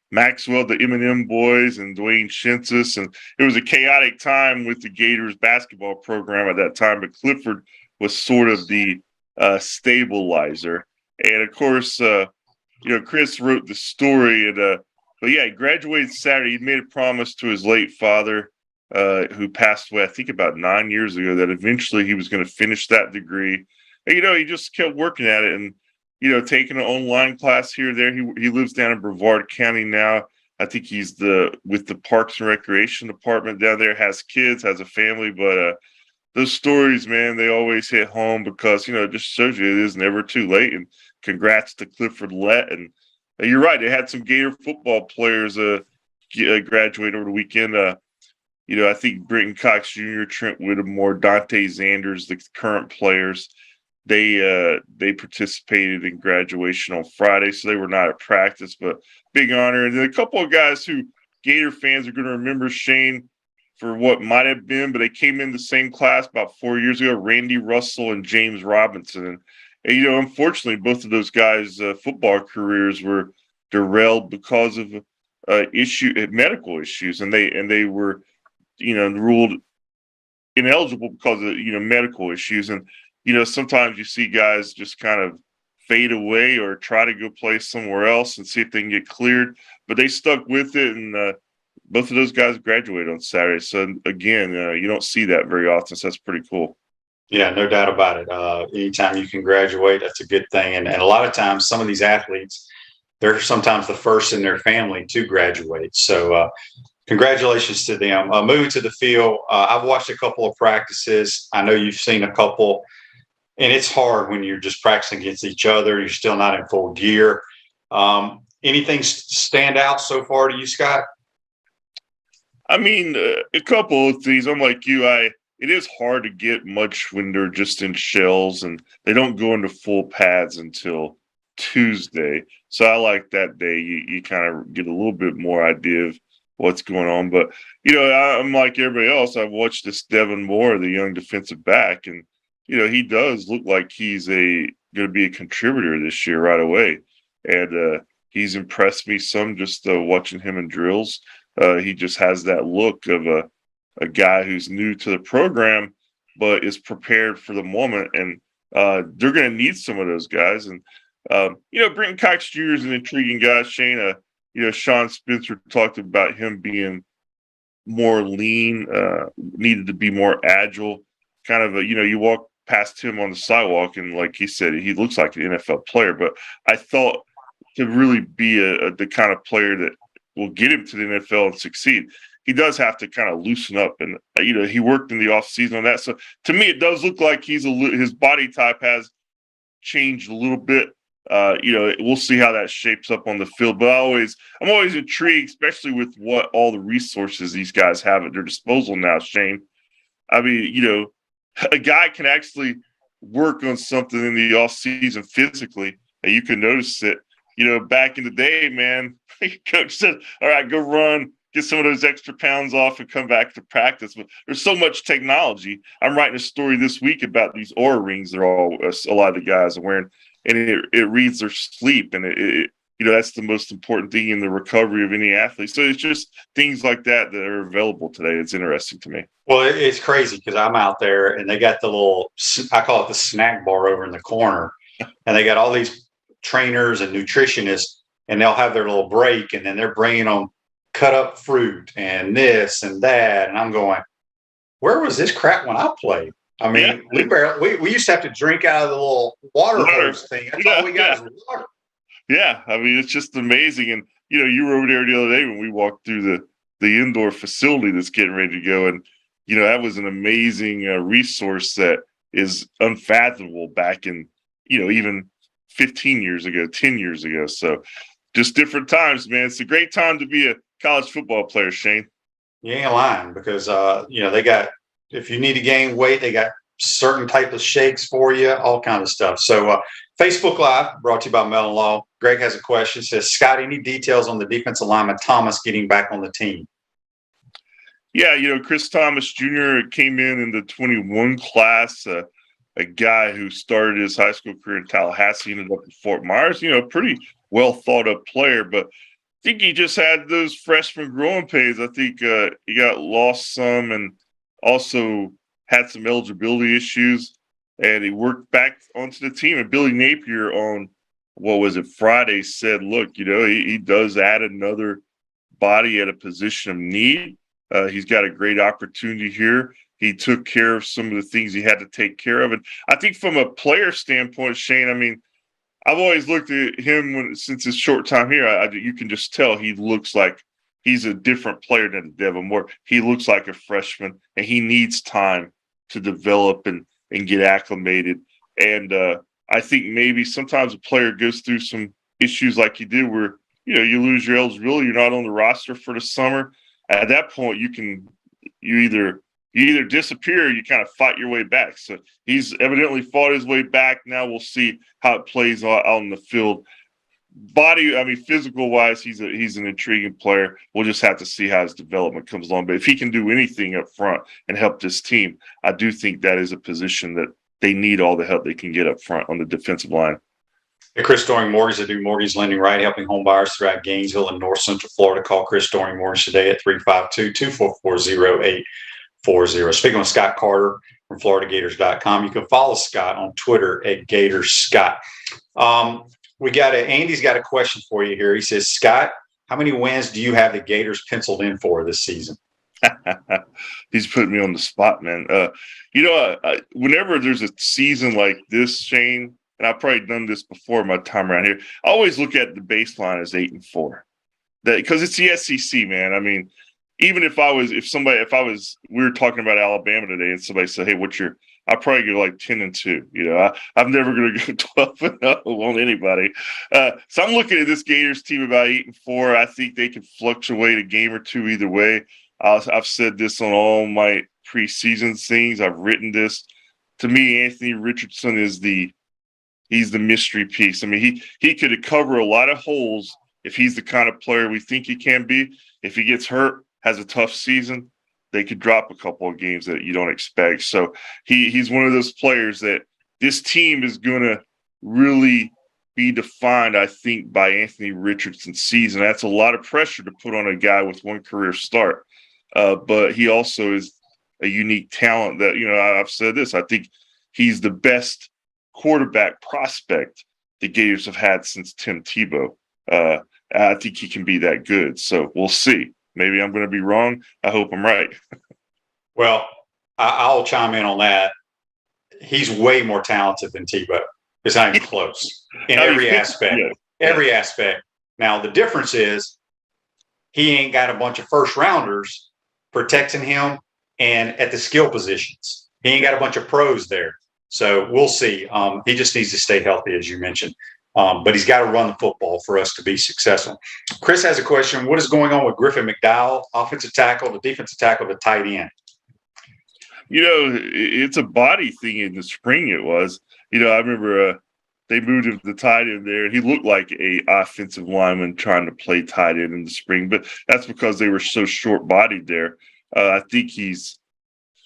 Maxwell, the M&M boys, and Dwayne Shinsis, and it was a chaotic time with the Gators basketball program at that time, but Clifford was sort of the stabilizer. And, of course, Chris wrote the story, but, yeah, he graduated Saturday. He made a promise to his late father, who passed away, I think, about 9 years ago, that eventually he was going to finish that degree. And, he just kept working at it and, taking an online class here or there. He lives down in Brevard County now. I think he's with the Parks and Recreation Department down there, has kids, has a family. But those stories, man, they always hit home because, it just shows you it is never too late. And congrats to Clifford Lett. And you're right, they had some Gator football players graduate over the weekend. I think Britton Cox Jr., Trent Whittemore, Dante Zanders, the current players, they participated in graduation on Friday, so they were not at practice, but big honor. And then a couple of guys who Gator fans are going to remember, Shane, for what might have been, but they came in the same class about 4 years ago, Randy Russell and James Robinson. And unfortunately, both of those guys' football careers were derailed because of medical issues, and they were ruled ineligible because of, medical issues. And, sometimes you see guys just kind of fade away or try to go play somewhere else and see if they can get cleared. But they stuck with it, and both of those guys graduated on Saturday. So, again, you don't see that very often, so that's pretty cool. Yeah, no doubt about it. Anytime you can graduate, that's a good thing. And a lot of times, some of these athletes, they're sometimes the first in their family to graduate. So, congratulations to them. Moving to the field, I've watched a couple of practices. I know you've seen a couple, and it's hard when you're just practicing against each other. You're still not in full gear. Anything stand out so far to you, Scott? I mean, a couple of things. I'm like you. It is hard to get much when they're just in shells, and they don't go into full pads until Tuesday. So I like that day. You kind of get a little bit more idea of what's going on. But, I'm like everybody else. I've watched this Devin Moore, the young defensive back, and he does look like he's going to be a contributor this year right away. And he's impressed me some just watching him in drills. He just has that look of a guy who's new to the program, but is prepared for the moment. And they're going to need some of those guys. And, Brenton Cox Jr. is an intriguing guy. Shane, Sean Spencer talked about him being more lean, needed to be more agile. Kind of you walk past him on the sidewalk and like he said, he looks like an NFL player. But I thought to really be the kind of player that will get him to the NFL and succeed, he does have to kind of loosen up. And, he worked in the offseason on that. So to me, it does look like his body type has changed a little bit. We'll see how that shapes up on the field. But I'm always intrigued, especially with what all the resources these guys have at their disposal now, Shane. I mean, a guy can actually work on something in the offseason physically, and you can notice it. Back in the day, man, coach said, all right, go run, get some of those extra pounds off and come back to practice. But there's so much technology. I'm writing a story this week about these Oura rings that a lot of the guys are wearing, and it reads their sleep. And that's the most important thing in the recovery of any athlete. So it's just things like that are available today. It's interesting to me. Well, it's crazy because I'm out there and they got the little, I call it the snack bar over in the corner, and they got all these trainers and nutritionists, and they'll have their little break, and then they're bringing them cut up fruit and this and that. And I'm going, where was this crap when I played? I mean, we used to have to drink out of the little water hose thing. That's all we got is water. Yeah, I mean, it's just amazing. And, you were over there the other day when we walked through the indoor facility that's getting ready to go. And, that was an amazing resource that is unfathomable back in, even 15 years ago, 10 years ago. So just different times, man. It's a great time to be a college football player, Shane. You ain't lying because, they got, if you need to gain weight, they got certain type of shakes for you, all kind of stuff. So Facebook Live brought to you by Mellon Law. Greg has a question. Says, Scott, any details on the defensive lineman Thomas getting back on the team? Yeah, Chris Thomas Jr. came in the 21 class, a guy who started his high school career in Tallahassee, ended up at Fort Myers, pretty well thought of player, but I think he just had those freshman growing pains. I think he got lost some and also had some eligibility issues, and he worked back onto the team. And Billy Napier on, Friday said, look, he does add another body at a position of need. He's got a great opportunity here. He took care of some of the things he had to take care of. And I think from a player standpoint, Shane, I mean, I've always looked at him since his short time here. You can just tell he looks like he's a different player than Devin Moore. He looks like a freshman, and he needs time to develop and get acclimated. And I think maybe sometimes a player goes through some issues like you did where, you lose your eligibility, you're not on the roster for the summer. At that point, you either disappear or you kind of fight your way back. So he's evidently fought his way back. Now we'll see how it plays out on the field. Physical-wise, he's an intriguing player. We'll just have to see how his development comes along. But if he can do anything up front and help this team, I do think that is a position that they need all the help they can get up front on the defensive line. Hey, Chris Doring Mortgage, I do mortgage lending right, helping home buyers throughout Gainesville and North Central Florida. Call Chris Doring Mortgage today at 352-244-0840. Speaking with Scott Carter from FloridaGators.com, you can follow Scott on Twitter at GatorsScott. Andy's got a question for you here. He says, Scott, how many wins do you have the Gators penciled in for this season? He's putting me on the spot, man. Whenever there's a season like this, Shane, and I've probably done this before my time around here, I always look at the baseline as 8-4. Because it's the SEC, man. I mean, even we were talking about Alabama today, and somebody said, hey, I'll probably go like 10-2. I'm never going to go 12-0 on anybody. So I'm looking at this Gators team about 8-4. I think they can fluctuate a game or two either way. I've said this on all my preseason things. I've written this. To me, Anthony Richardson he's the mystery piece. I mean, he could cover a lot of holes if he's the kind of player we think he can be. If he gets hurt, has a tough season, they could drop a couple of games that you don't expect. So he's one of those players that this team is going to really be defined, I think, by Anthony Richardson's season. That's a lot of pressure to put on a guy with one career start. But he also is a unique talent that, I've said this, I think he's the best quarterback prospect the Gators have had since Tim Tebow. I think he can be that good. So we'll see. Maybe I'm going to be wrong. I hope I'm right. Well, I'll chime in on that. He's way more talented than Tebow. It's not even close in every aspect. Yeah. Every aspect. Now, the difference is he ain't got a bunch of first rounders protecting him and at the skill positions. He ain't got a bunch of pros there. So we'll see. He just needs to stay healthy, as you mentioned. But he's got to run the football for us to be successful. Chris has a question. What is going on with Griffin McDowell, offensive tackle, the defensive tackle, the tight end? It's a body thing in the spring it was. I remember they moved him to tight end there, and he looked like a offensive lineman trying to play tight end in the spring. But that's because they were so short-bodied there. I think he's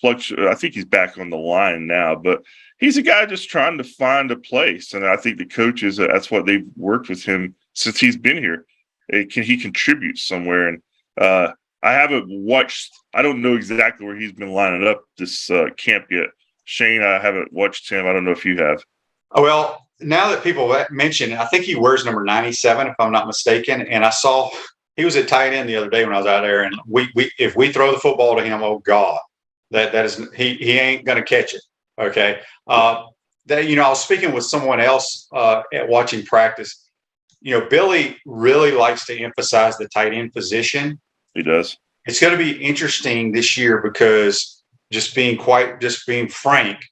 back on the line now, but he's a guy just trying to find a place. And I think the coaches, that's what they've worked with him since he's been here. Can he contribute somewhere? And I haven't watched – I don't know exactly where he's been lining up this camp yet. Shane, I haven't watched him. I don't know if you have. Oh, well, now that people mention it, I think he wears number 97, if I'm not mistaken. And I saw he was at tight end the other day when I was out there. And if we throw the football to him, oh, God, that is he ain't going to catch it. Okay. I was speaking with someone else at watching practice. Billy really likes to emphasize the tight end position. He does. It's going to be interesting this year because just being frank,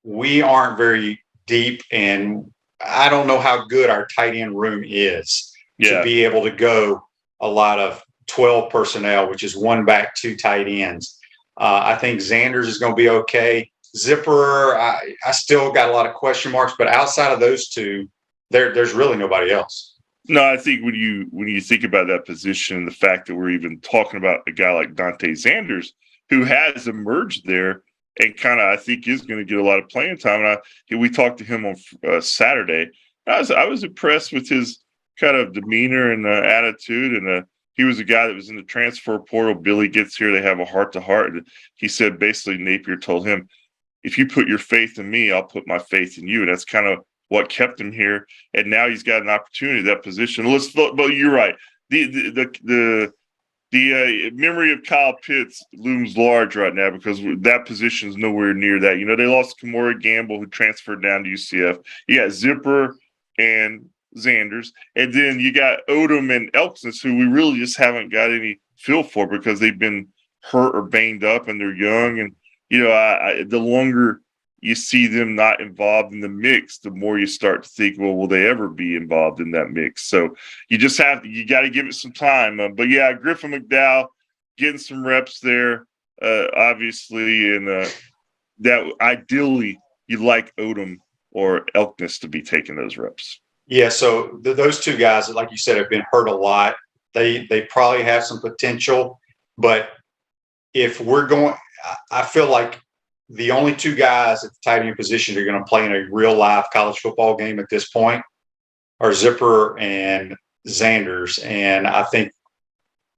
we aren't very deep, and I don't know how good our tight end room is to be able to go a lot of 12 personnel, which is one back, two tight ends. I think Xanders is going to be okay. Zipper, I still got a lot of question marks, but outside of those two, there's really nobody else. No, I think when you think about that position, the fact that we're even talking about a guy like Dante Xanders, who has emerged there and kind of I think is going to get a lot of playing time. And we talked to him on Saturday. I was impressed with his kind of demeanor and attitude, and he was a guy that was in the transfer portal. Billy gets here, they have a heart-to-heart. He said basically Napier told him, if you put your faith in me, I'll put my faith in you. And that's kind of what kept him here. And now he's got an opportunity at that position. But you're right. The memory of Kyle Pitts looms large right now because that position is nowhere near that. They lost Kamora Gamble, who transferred down to UCF. You got Zipper and Xanders. And then you got Odom and Elksnis, who we really just haven't got any feel for because they've been hurt or banged up and they're young. And, the longer you see them not involved in the mix, the more you start to think, well, will they ever be involved in that mix? So you got to give it some time. But yeah, Griffin McDowell getting some reps there, obviously. And that ideally you'd like Odom or Elkness to be taking those reps. Yeah. So those two guys, like you said, have been hurt a lot. They probably have some potential, but if we're going, I feel like the only two guys at the tight end position that are going to play in a real live college football game at this point are Zipper and Xanders. And I think,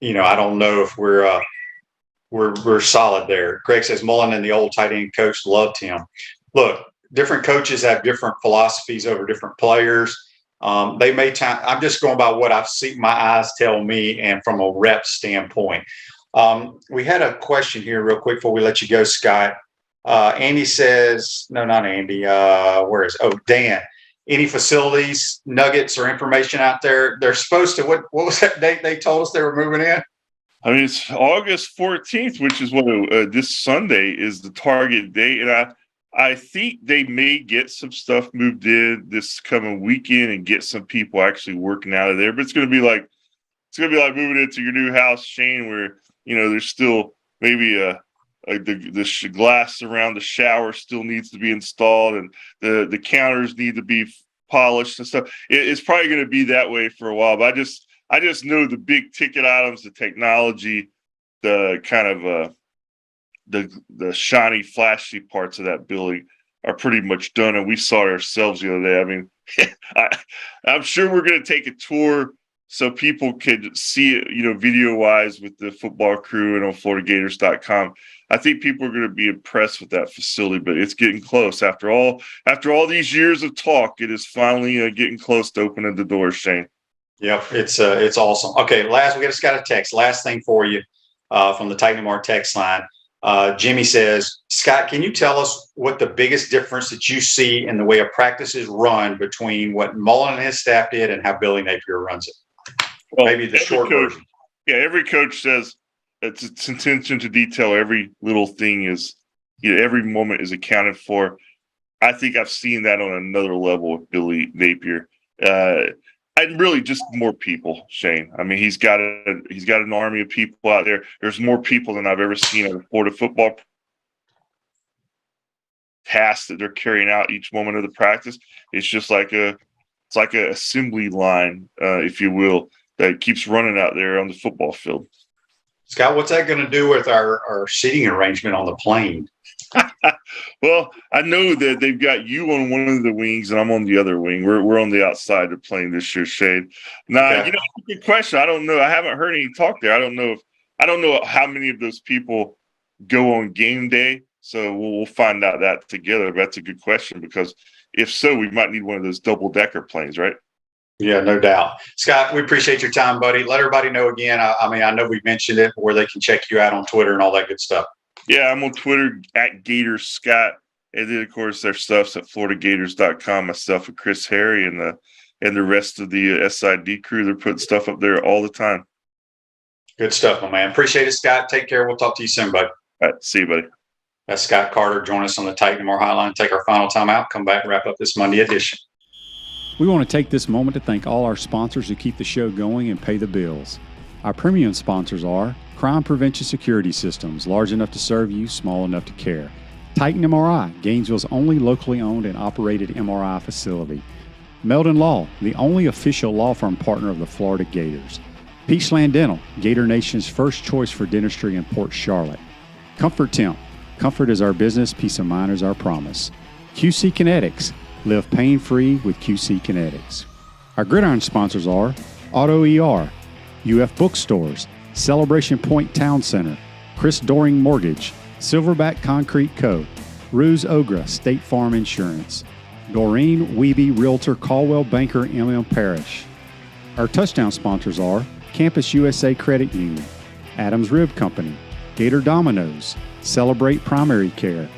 I don't know if we're solid there. Greg says Mullen and the old tight end coach loved him. Look, different coaches have different philosophies over different players. They may I'm just going by what I've seen my eyes tell me and from a rep standpoint. We had a question here real quick before we let you go, Scott. Andy says, no, not Andy. Dan. Any facilities, nuggets, or information out there? They're supposed to. What was that date they told us they were moving in? I mean, it's August 14th, which is what this Sunday is the target date, and I think they may get some stuff moved in this coming weekend and get some people actually working out of there. But it's going to be like moving into your new house, Shane, where there's still maybe the glass around the shower still needs to be installed, and the counters need to be polished and stuff. It's probably going to be that way for a while. But I just know the big ticket items, the technology, the kind of the shiny, flashy parts of that building are pretty much done, and we saw it ourselves the other day. I mean, I'm sure we're going to take a tour so people could see it, video-wise with the football crew and on FloridaGators.com. I think people are going to be impressed with that facility, but it's getting close. After all these years of talk, it is finally getting close to opening the doors, Shane. Yep, it's awesome. Okay, we just got a text. Last thing for you from the Titan Mart text line. Jimmy says, Scott, can you tell us what the biggest difference that you see in the way a practice is run between what Mullen and his staff did and how Billy Napier runs it? Well, maybe the short version. Yeah, every coach says it's attention to detail. Every little thing is, every moment is accounted for. I think I've seen that on another level with Billy Napier. And really just more people, Shane. I mean, he's got an army of people out there. There's more people than I've ever seen at a Florida football task that they're carrying out each moment of the practice. It's just like a assembly line, if you will, that keeps running out there on the football field. Scott, what's that going to do with our seating arrangement on the plane? Well, I know that they've got you on one of the wings and I'm on the other wing. We're on the outside of the plane this year, Shane. Now, okay. Good question. I don't know. I haven't heard any talk there. I don't know how many of those people go on game day. So we'll find out that together. That's a good question, because if so, we might need one of those double-decker planes, right? Yeah, no doubt. Scott, we appreciate your time, buddy. Let everybody know again. I know we mentioned it, where they can check you out on Twitter and all that good stuff. Yeah, I'm on Twitter at Gators Scott. And then, of course, their stuff's at FloridaGators.com. Myself and Chris Harry and the rest of the SID crew. They're putting stuff up there all the time. Good stuff, my man. Appreciate it, Scott. Take care. We'll talk to you soon, buddy. All right. See you, buddy. That's Scott Carter. Join us on the Titan More Hotline. Take our final time out. Come back and wrap up this Monday edition. We want to take this moment to thank all our sponsors who keep the show going and pay the bills. Our premium sponsors are Crime Prevention Security Systems, large enough to serve you, small enough to care. Titan MRI, Gainesville's only locally owned and operated MRI facility. Meldon Law, the only official law firm partner of the Florida Gators. Peachland Dental, Gator Nation's first choice for dentistry in Port Charlotte. Comfort Temp, comfort is our business, peace of mind is our promise. QC Kinetics, live pain-free with QC Kinetics. Our gridiron sponsors are Auto ER, UF Bookstores, Celebration Point Town Center, Chris Doring Mortgage, Silverback Concrete Co., Ruse Ogra State Farm Insurance, Doreen Wiebe Realtor Caldwell Banker MM Parish. Our touchdown sponsors are Campus USA Credit Union, Adams Rib Company, Gator Dominoes, Celebrate Primary Care,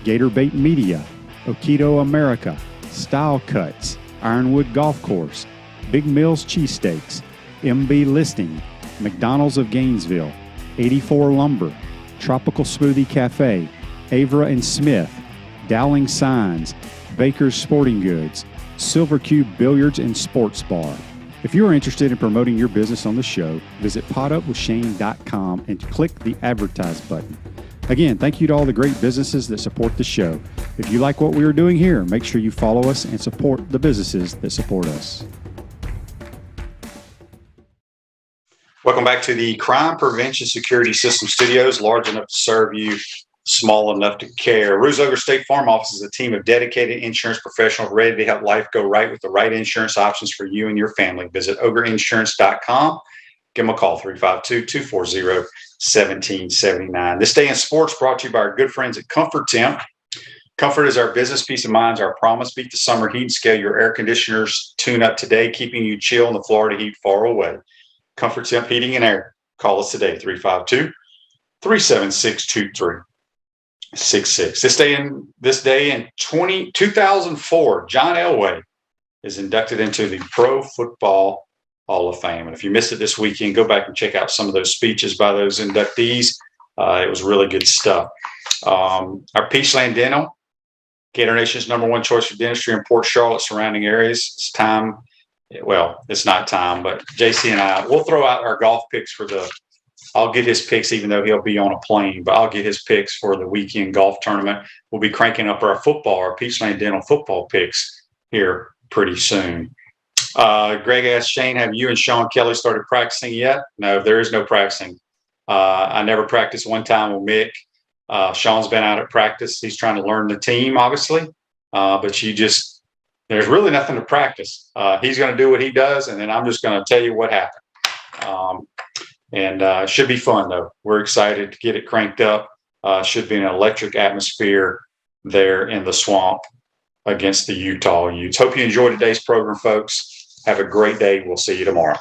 Gator Bait Media, Okido America, Style Cuts, Ironwood Golf Course, Big Mills Cheesesteaks, MB Listing, McDonald's of Gainesville, 84 Lumber, Tropical Smoothie Cafe, Avra and Smith, Dowling Signs, Baker's Sporting Goods, Silver Cube Billiards and Sports Bar. If you are interested in promoting your business on the show, visit potupwithshane.com and click the Advertise button. Again, thank you to all the great businesses that support the show. If you like what we are doing here, make sure you follow us and support the businesses that support us. Welcome back to the Crime Prevention Security System Studios, large enough to serve you, small enough to care. Ruse Ogre State Farm Office is a team of dedicated insurance professionals ready to help life go right with the right insurance options for you and your family. Visitogreinsurance.com. Give them a call, 352-240-1779. This Day in Sports brought to you by our good friends at Comfort Temp. Comfort is our business, peace of mind is our promise. Beat the summer heat and scale your air conditioners tune up today, keeping you chill in the Florida heat far away. Comfort Temp Heating and Air. Call us today, 352-376-2366. This day in 2004, John Elway is inducted into the Pro Football Hall of Fame. And if you missed it this weekend, go back and check out some of those speeches by those inductees. It was really good stuff. Our Peachland Dental, Gator Nation's #1 choice for dentistry in Port Charlotte, surrounding areas. It's time. Well, it's not time, but JC and I, we'll throw out our golf picks I'll get his picks, even though he'll be on a plane, but I'll get his picks for the weekend golf tournament. We'll be cranking up our Peachland Dental football picks here pretty soon. Greg asked Shane, have you and Sean Kelly started practicing yet? No, there is no practicing. I never practiced one time with Mick. Sean's been out at practice. He's trying to learn the team, obviously, but there's really nothing to practice. He's going to do what he does, and then I'm just going to tell you what happened. It should be fun, though. We're excited to get it cranked up. Should be an electric atmosphere there in the swamp against the Utah Utes. Hope you enjoyed today's program, folks. Have a great day. We'll see you tomorrow.